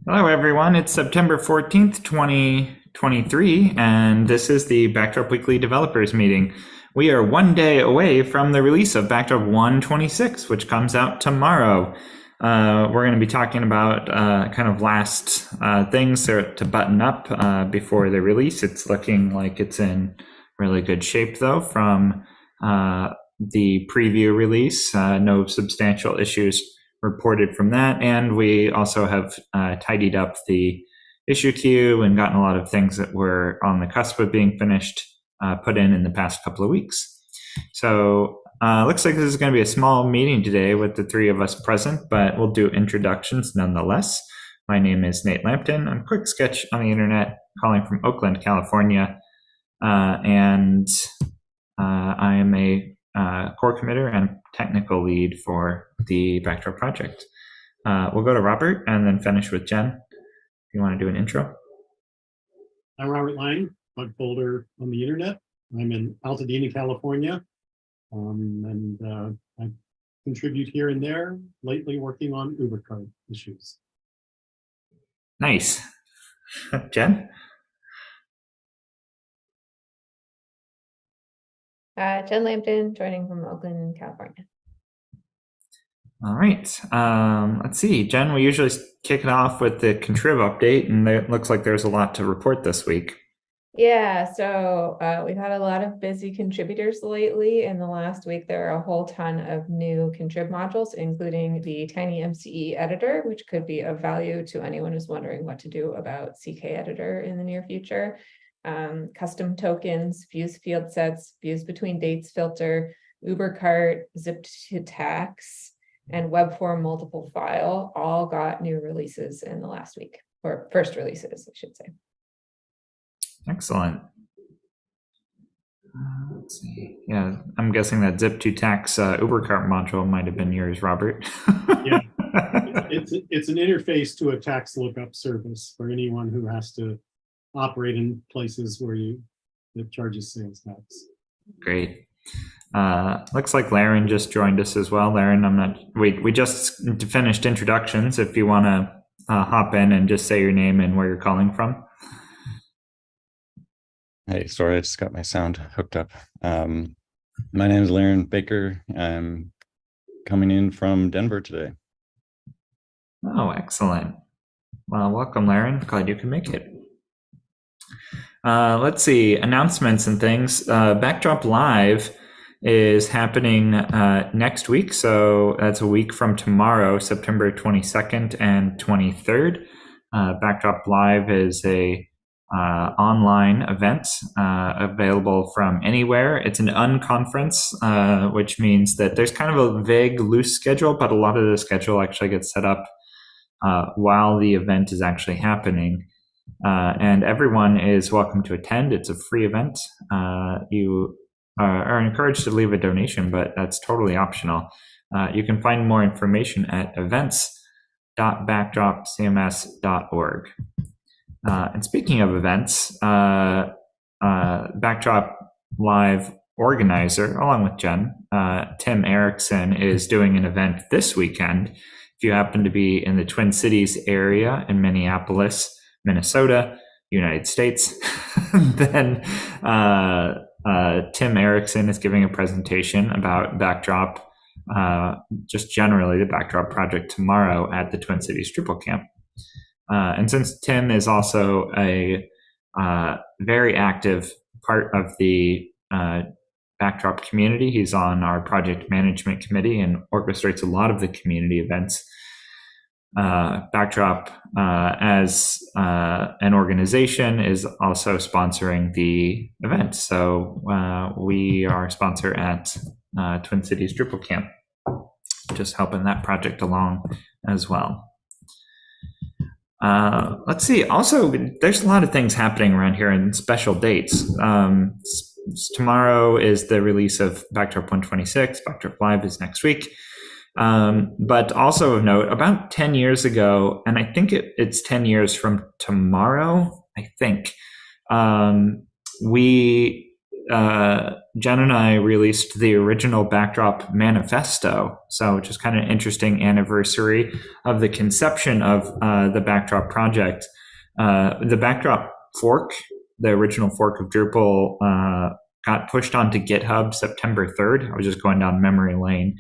Hello, everyone. It's September 14th, 2023, and this is the Backdrop Weekly Developers Meeting. We are one day away from the release of Backdrop 1.26, which comes out tomorrow. We're going to be talking about kind of last things to button up before the release. It's looking like it's in really good shape, though, from the preview release. No substantial issues reported from that, and we also have tidied up the issue queue and gotten a lot of things that were on the cusp of being finished put in the past couple of weeks. So looks like this is going to be a small meeting today with the three of us present, but we'll do introductions nonetheless. My name is Nate Lampton. I'm Quick Sketch on the internet, calling from Oakland, California, and I am a core committer and technical lead for the Backdrop project. We'll go to Robert and then finish with Jen. If you want to do an intro. I'm Robert Lang, bug folder on the internet. I'm in Altadena, California, and I contribute here and there, lately working on UberCard issues. Nice. Jen? Jen Lampton, joining from Oakland, California. All right. Let's see. Jen, we usually kick it off with the contrib update, and it looks like there's a lot to report this week. Yeah, so we've had a lot of busy contributors lately. In the last week, there are a whole ton of new contrib modules, including the TinyMCE editor, which could be of value to anyone who's wondering what to do about CK editor in the near future. Custom tokens, views field sets, views between dates filter, UberCart, zipped to tax, and web form multiple file all got new releases in the last week, or first releases, I should say. Excellent. Let's see. Yeah, I'm guessing that zip to tax UberCart module might have been yours, Robert. Yeah, it's an interface to a tax lookup service for anyone who has to operate in places where that charges sales tax. Great. Looks like Laren just joined us as well. Laren, we just finished introductions. If you want to hop in and just say your name and where you're calling from. Hey, sorry, I just got my sound hooked up. My name is Laren Baker. I'm coming in from Denver today. Oh, excellent. Well, welcome, Laren. Glad you can make it. Let's see, announcements and things. Backdrop Live is happening next week. So that's a week from tomorrow, September 22nd and 23rd. Backdrop Live is a online event available from anywhere. It's an unconference, which means that there's kind of a vague, loose schedule, but a lot of the schedule actually gets set up while the event is actually happening. And everyone is welcome to attend. It's a free event. You are encouraged to leave a donation, but that's totally optional. You can find more information at events.backdropcms.org. And speaking of events, Backdrop Live organizer, along with Jen, Tim Erickson, is doing an event this weekend. If you happen to be in the Twin Cities area in Minneapolis, Minnesota, United States, then Tim Erickson is giving a presentation about Backdrop, just generally the Backdrop project tomorrow at the Twin Cities Drupal Camp. And since Tim is also a very active part of the Backdrop community, he's on our project management committee and orchestrates a lot of the community events. Backdrop, as an organization, is also sponsoring the event. So we are a sponsor at Twin Cities Drupal Camp, just helping that project along as well. Let's see. Also, there's a lot of things happening around here and special dates. Tomorrow is the release of Backdrop 1.26. Backdrop Live is next week. But also of note, about 10 years ago, and I think it's 10 years from tomorrow, I think, we Jen and I released the original Backdrop manifesto, so just kind of interesting anniversary of the conception of the Backdrop project. The Backdrop fork, the original fork of Drupal, got pushed onto GitHub September 3rd. I was just going down memory lane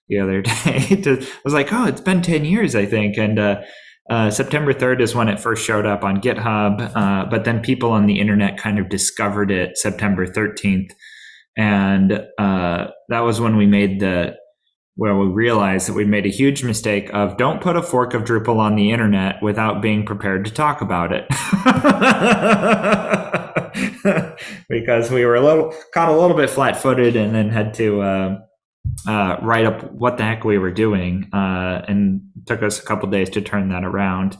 the other day. I was like, oh, it's been 10 years, I think. And September 3rd is when it first showed up on GitHub. But then people on the internet kind of discovered it September 13th. And that was when we realized that we made a huge mistake of don't put a fork of Drupal on the internet without being prepared to talk about it. Because we were caught a little bit flat-footed and then had to write up what the heck we were doing, and it took us a couple days to turn that around.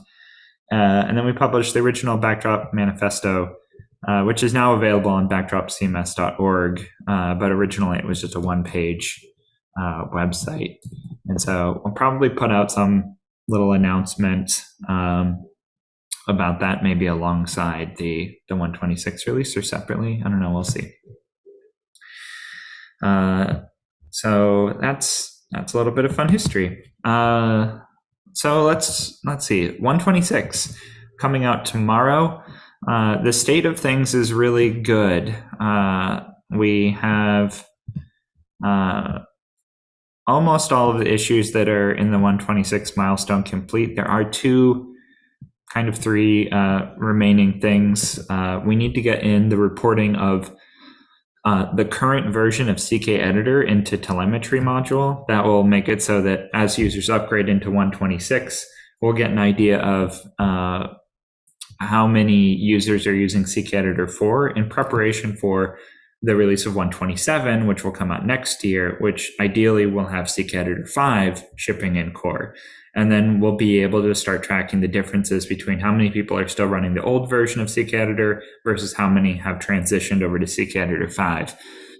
And then we published the original Backdrop manifesto, which is now available on backdropcms.org, but originally it was just a one-page website. And so we'll probably put out some little announcement about that, maybe alongside the 126 release or separately. I don't know. We'll see. So that's a little bit of fun history. So let's see. 126 coming out tomorrow. The state of things is really good. We have almost all of the issues that are in the 126 milestone complete. There are three remaining things. We need to get in the reporting of the current version of CK Editor into telemetry module. That will make it so that as users upgrade into 126, we'll get an idea of how many users are using CK Editor 4 in preparation for the release of 127, which will come out next year, which ideally will have CK Editor 5 shipping in core. And then we'll be able to start tracking the differences between how many people are still running the old version of CK Editor versus how many have transitioned over to CK Editor 5.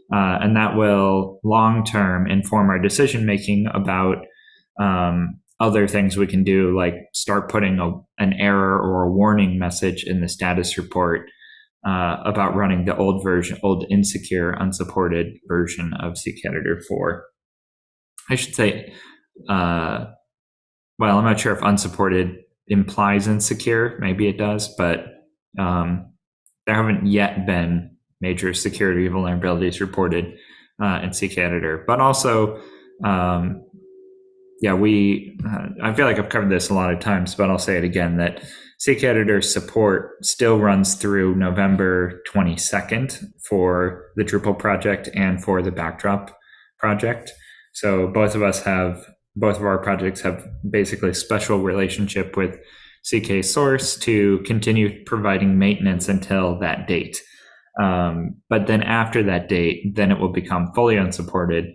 And that will long-term inform our decision-making about other things we can do, like start putting an error or a warning message in the status report about running the old insecure, unsupported version of CK Editor 4. I should say, well, I'm not sure if unsupported implies insecure. Maybe it does, but there haven't yet been major security vulnerabilities reported in CK Editor. But also, I feel like I've covered this a lot of times, but I'll say it again, that CK Editor support still runs through November 22nd for the Drupal project and for the Backdrop project. So both of our projects have basically a special relationship with CK Source to continue providing maintenance until that date. But then after that date, then it will become fully unsupported,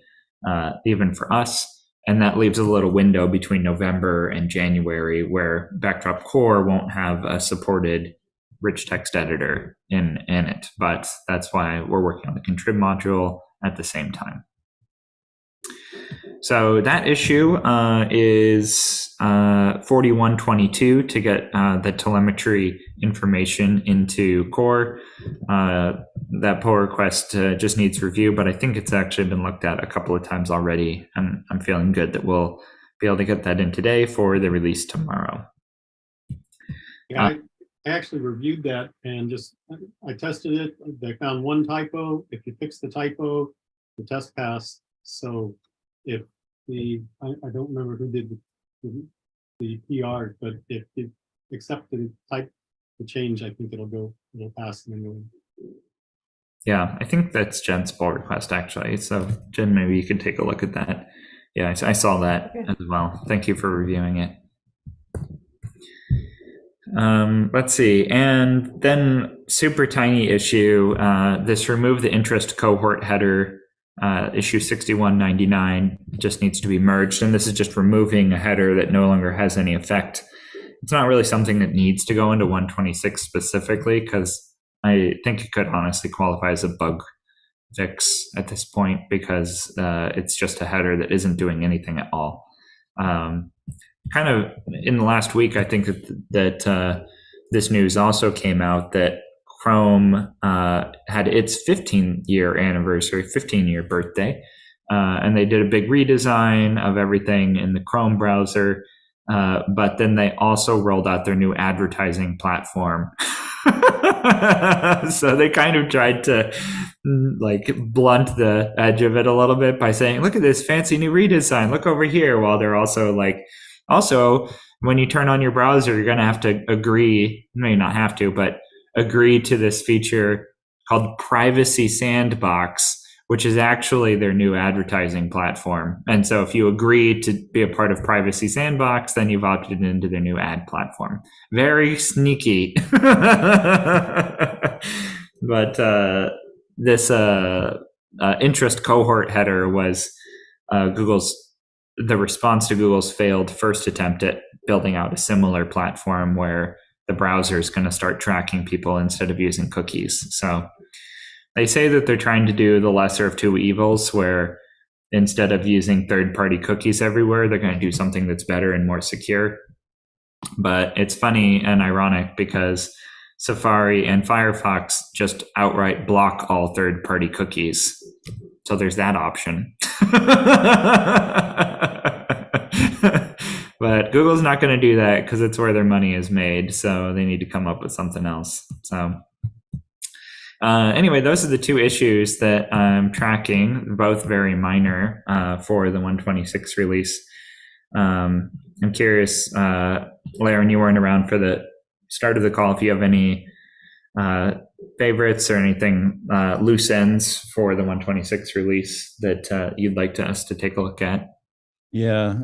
even for us. And that leaves a little window between November and January where Backdrop Core won't have a supported rich text editor in it. But that's why we're working on the contrib module at the same time. So that issue is 4122 to get the telemetry information into core. That pull request just needs review, but I think it's actually been looked at a couple of times already. And I'm feeling good that we'll be able to get that in today for the release tomorrow. Yeah, I actually reviewed that and I tested it. They found one typo. If you fix the typo, the test passed. So if I don't remember who did the PR, but if it accepted type the change, I think it'll pass anyway. Yeah, I think that's Jen's pull request actually. So Jen, maybe you could take a look at that. Yeah, I saw that as well. Thank you for reviewing it. Let's see. And then super tiny issue, this remove the interest cohort header, issue 6199 just needs to be merged. And this is just removing a header that no longer has any effect. It's not really something that needs to go into 126 specifically, because I think it could honestly qualify as a bug fix at this point, because it's just a header that isn't doing anything at all. Kind of in the last week, I think that this news also came out that Chrome had its 15-year anniversary, 15-year birthday, and they did a big redesign of everything in the Chrome browser. But then they also rolled out their new advertising platform. So they kind of tried to like blunt the edge of it a little bit by saying, look at this fancy new redesign, look over here, while they're also like, also when you turn on your browser, you're going to have to agree, maybe not have to, but agree to this feature called Privacy Sandbox, which is actually their new advertising platform. And so if you agree to be a part of Privacy Sandbox, then you've opted into their new ad platform. Very sneaky. But this interest cohort header was the response to Google's failed first attempt at building out a similar platform where the browser is going to start tracking people instead of using cookies. So they say that they're trying to do the lesser of two evils, where instead of using third-party cookies everywhere, they're going to do something that's better and more secure. But it's funny and ironic because Safari and Firefox just outright block all third-party cookies. So there's that option. But Google's not going to do that because it's where their money is made. So they need to come up with something else. So anyway, those are the two issues that I'm tracking, both very minor for the 126 release. I'm curious, Laren, you weren't around for the start of the call, if you have any favorites or anything loose ends for the 126 release that you'd like us to take a look at. Yeah,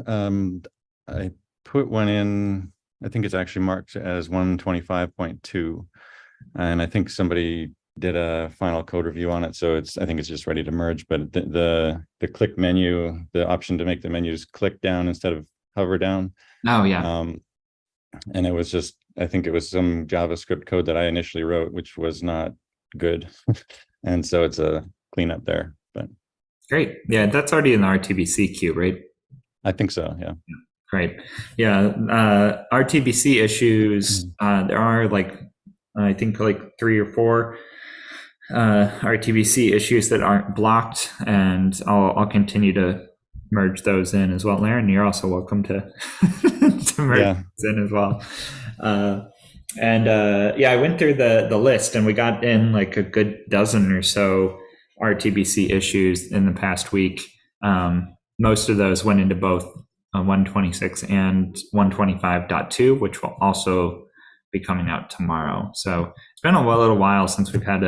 I put one in, I think it's actually marked as 125.2, and I think somebody did a final code review on it, so I think it's just ready to merge. But the click menu, the option to make the menus click down instead of hover down. Oh yeah. And it was just, I think it was some JavaScript code that I initially wrote, which was not good. And so it's a cleanup there. But great. Yeah, that's already in the RTBC queue, right? I think so, yeah. Great. Yeah, RTBC issues, there are I think 3 or 4 RTBC issues that aren't blocked, and I'll continue to merge those in as well. Laren, you're also welcome to merge those in as well. I went through the list, and we got in like a good dozen or so RTBC issues in the past week. Most of those went into both 126 and 125.2, which will also be coming out tomorrow. So it's been a little while since we've had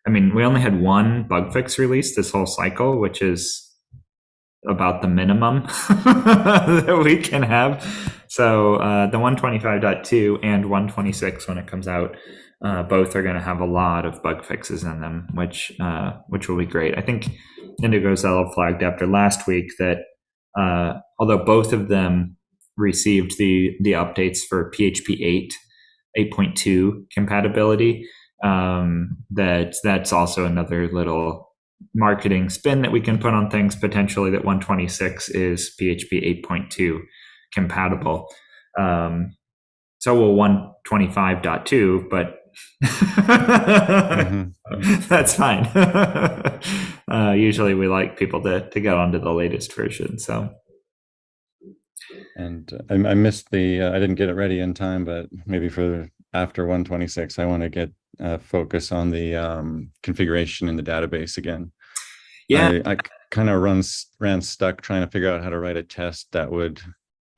we only had one bug fix release this whole cycle, which is about the minimum that we can have. So the 125.2 and 126, when it comes out, both are going to have a lot of bug fixes in them, which will be great. I think Indigo Zello flagged after last week that although both of them received the updates for PHP 8.2 compatibility, that's also another little marketing spin that we can put on things, potentially, that 126 is PHP 8.2 compatible. So will 125.2, but that's fine. Usually we like people to get onto the latest version. So, and I missed I didn't get it ready in time, but maybe for after 126, I want to get focus on the configuration in the database again. Yeah, I kind of ran stuck trying to figure out how to write a test that would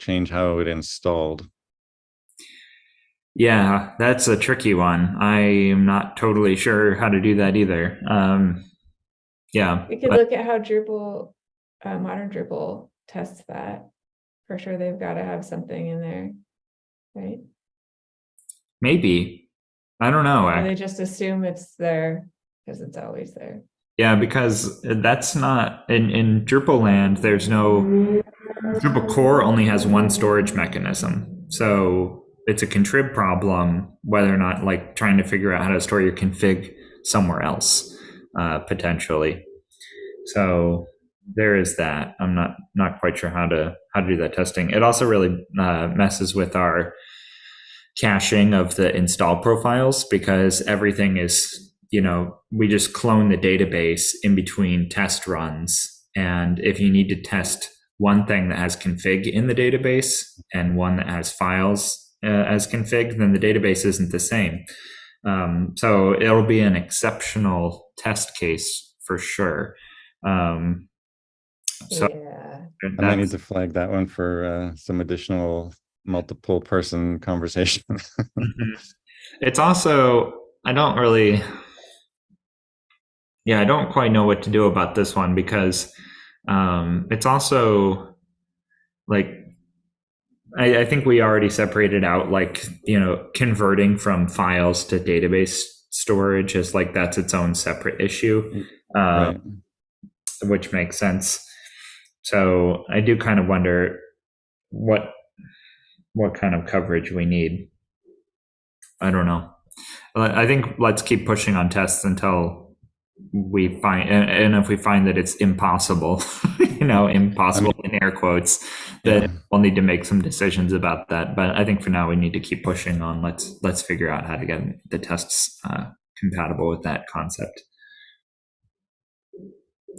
change how it installed. Yeah, that's a tricky one. I am not totally sure how to do that either. We could look at how Drupal, modern Drupal tests that. For sure, they've got to have something in there, right? Maybe. I don't know. Or they just assume it's there because it's always there. Yeah, because that's not in Drupal land. There's no Drupal core only has one storage mechanism, so it's a contrib problem whether or not trying to figure out how to store your config somewhere else, potentially. So there is that. I'm not quite sure how to do that testing. It also really messes with our caching of the install profiles, because everything is, we just clone the database in between test runs. And if you need to test one thing that has config in the database and one that has files as config, then the database isn't the same. So it'll be an exceptional test case for sure. So Yeah. I might need to flag that one for some additional multiple person conversation. Mhm. It's also, I don't quite know what to do about this one, because it's also like, I think we already separated out, like, converting from files to database storage is like, that's its own separate issue, Right. which makes sense. So I do kind of wonder what kind of coverage we need. I don't know. I think let's keep pushing on tests until we find, and if we find that it's impossible, impossible in air quotes, then Yeah. we'll need to make some decisions about that. But I think for now we need to keep pushing on. Let's figure out how to get the tests compatible with that concept.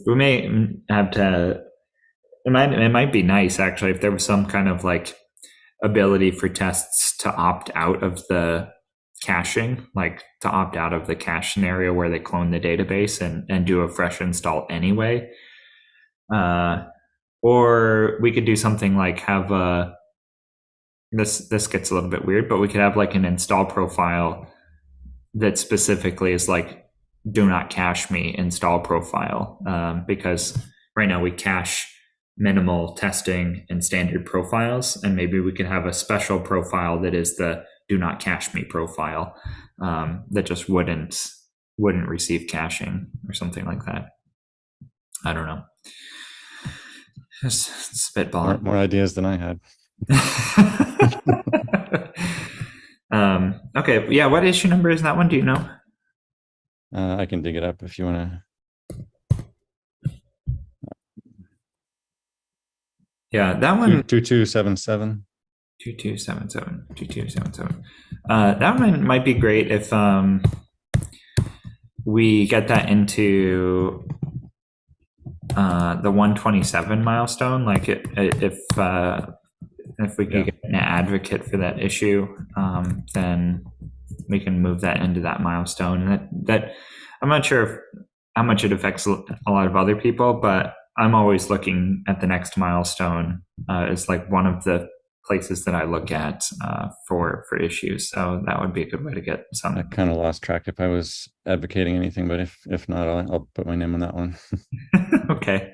We may have to. It might be nice, actually, if there was some kind of like ability for tests to opt out of the caching, like to opt out of the cache scenario where they clone the database and do a fresh install anyway. Or we could do something like have this gets a little bit weird, but we could have like an install profile that specifically is like, do not cache me install profile, because right now we cache minimal testing and standard profiles, and maybe we could have a special profile that is the do not cache me profile, that just wouldn't receive caching or something like that. I don't know. Just spitballing. More ideas than I had. Okay, yeah, what issue number is that one? Do you know? I can dig it up if you want to. Yeah, that one. 2277. 2277. That one might be great if we get that into the 127 milestone. Like if we could get an advocate for that issue, then we can move that into that milestone. And that I'm not sure how much it affects a lot of other people, but I'm always looking at the next milestone as like one of the places that I look at for issues. So that would be a good way to get some. I kind of lost track if I was advocating anything, but if not, I'll put my name on that one. Okay,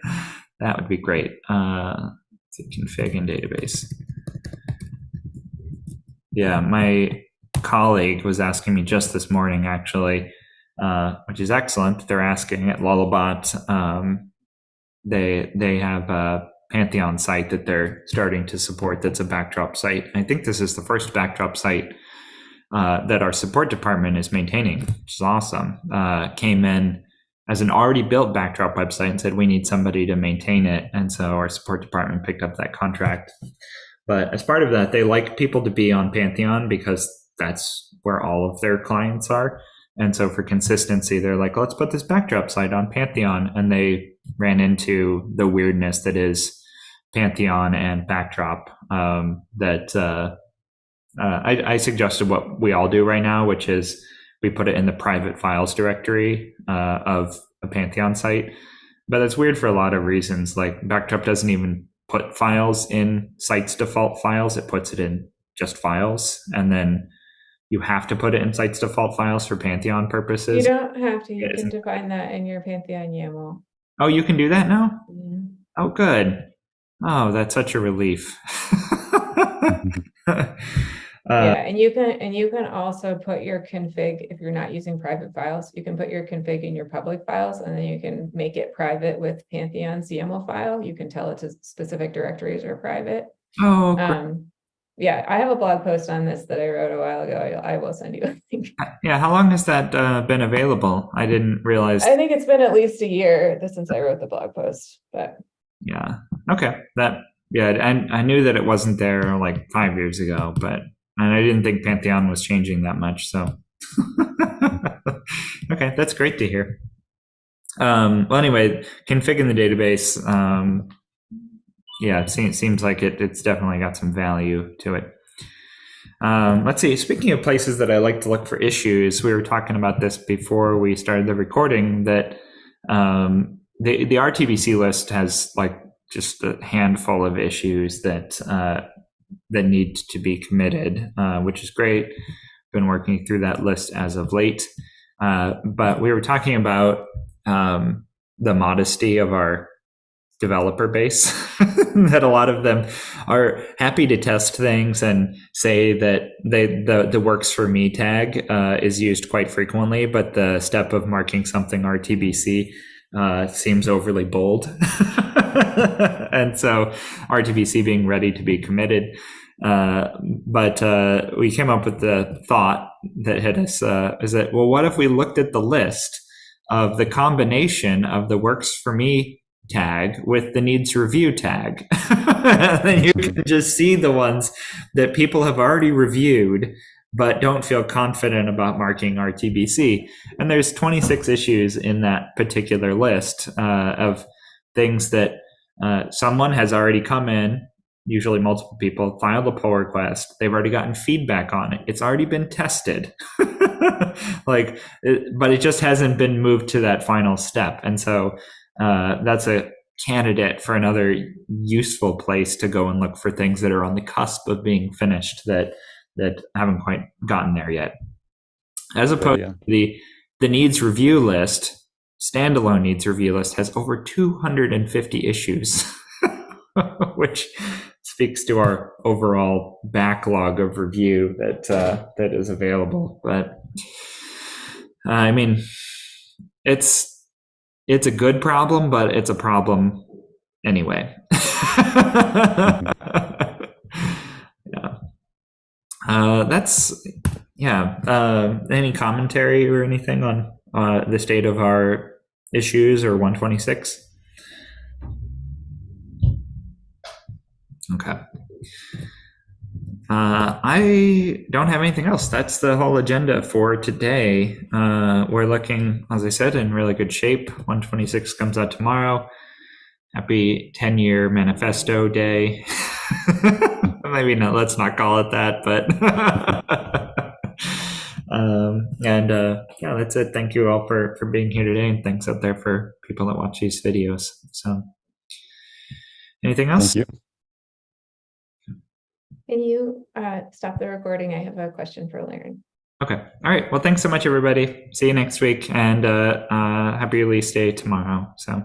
that would be great. It's a config and database. Yeah, my colleague was asking me just this morning, actually, which is excellent. They're asking at Lullabot. They have a Pantheon site that they're starting to support that's a backdrop site. I think this is the first backdrop site that our support department is maintaining, which is awesome. Came in as an already built backdrop website and said, we need somebody to maintain it. And so our support department picked up that contract. But as part of that, they like people to be on Pantheon because that's where all of their clients are. And so for consistency, they're like, let's put this backdrop site on Pantheon. And they ran into the weirdness that is Pantheon and backdrop, that I suggested what we all do right now, which is we put it in the private files directory of a Pantheon site. But that's weird for a lot of reasons. Like backdrop doesn't even put files in site's default files. It puts it in just files. And then you have to put it in site's default files for Pantheon purposes. You don't have to. You can define that in your Pantheon YAML. Oh, you can do that now? Mm-hmm. Oh, good. Oh, that's such a relief. Yeah, and you can also put your config, if you're not using private files, you can put your config in your public files, and then you can make it private with Pantheon's YAML file. You can tell it to specific directories or private. Oh, great. Yeah, I have a blog post on this that I wrote a while ago. I will send you a link. Yeah, how long has that been available? I didn't realize. I think it's been at least a year since I wrote the blog post, but yeah, okay, and I knew that it wasn't there like 5 years ago, but And I didn't think Pantheon was changing that much. So, okay, that's great to hear. Well, anyway, config in the database, yeah, it seems like it's definitely got some value to it. Let's see, speaking of places that I like to look for issues, we were talking about this before we started the recording, that the RTBC list has like just a handful of issues that need to be committed, which is great. Been working through that list as of late. But we were talking about the modesty of our developer base, that a lot of them are happy to test things and say that the works for me tag is used quite frequently, but the step of marking something RTBC seems overly bold. And so RTBC being ready to be committed. But we came up with the thought that hit us, is that, well, what if we looked at the list of the combination of the works for me tag with the needs review tag? Then you can just see the ones that people have already reviewed but don't feel confident about marking RTBC. And there's 26 issues in that particular list of things that someone has already come in, usually multiple people, filed a pull request. They've already gotten feedback on it. It's already been tested. But it just hasn't been moved to that final step. And so that's a candidate for another useful place to go and look for things that are on the cusp of being finished that haven't quite gotten there yet. As opposed to the needs review list, standalone needs review list has over 250 issues, which speaks to our overall backlog of review that is available. But I mean, it's a good problem, but it's a problem anyway. Any commentary or anything on the state of our issues or 126? Okay. I don't have anything else. That's the whole agenda for today. We're looking, as I said, in really good shape. 126 comes out tomorrow. Happy 10-year manifesto day. Maybe not, let's not call it that, but that's it. Thank you all for being here today, and thanks out there for people that watch these videos. So anything else? Thank you. Can you stop the recording? I have a question for Lauren. Okay. All right. Well, thanks so much, everybody. See you next week, and happy release day tomorrow. So.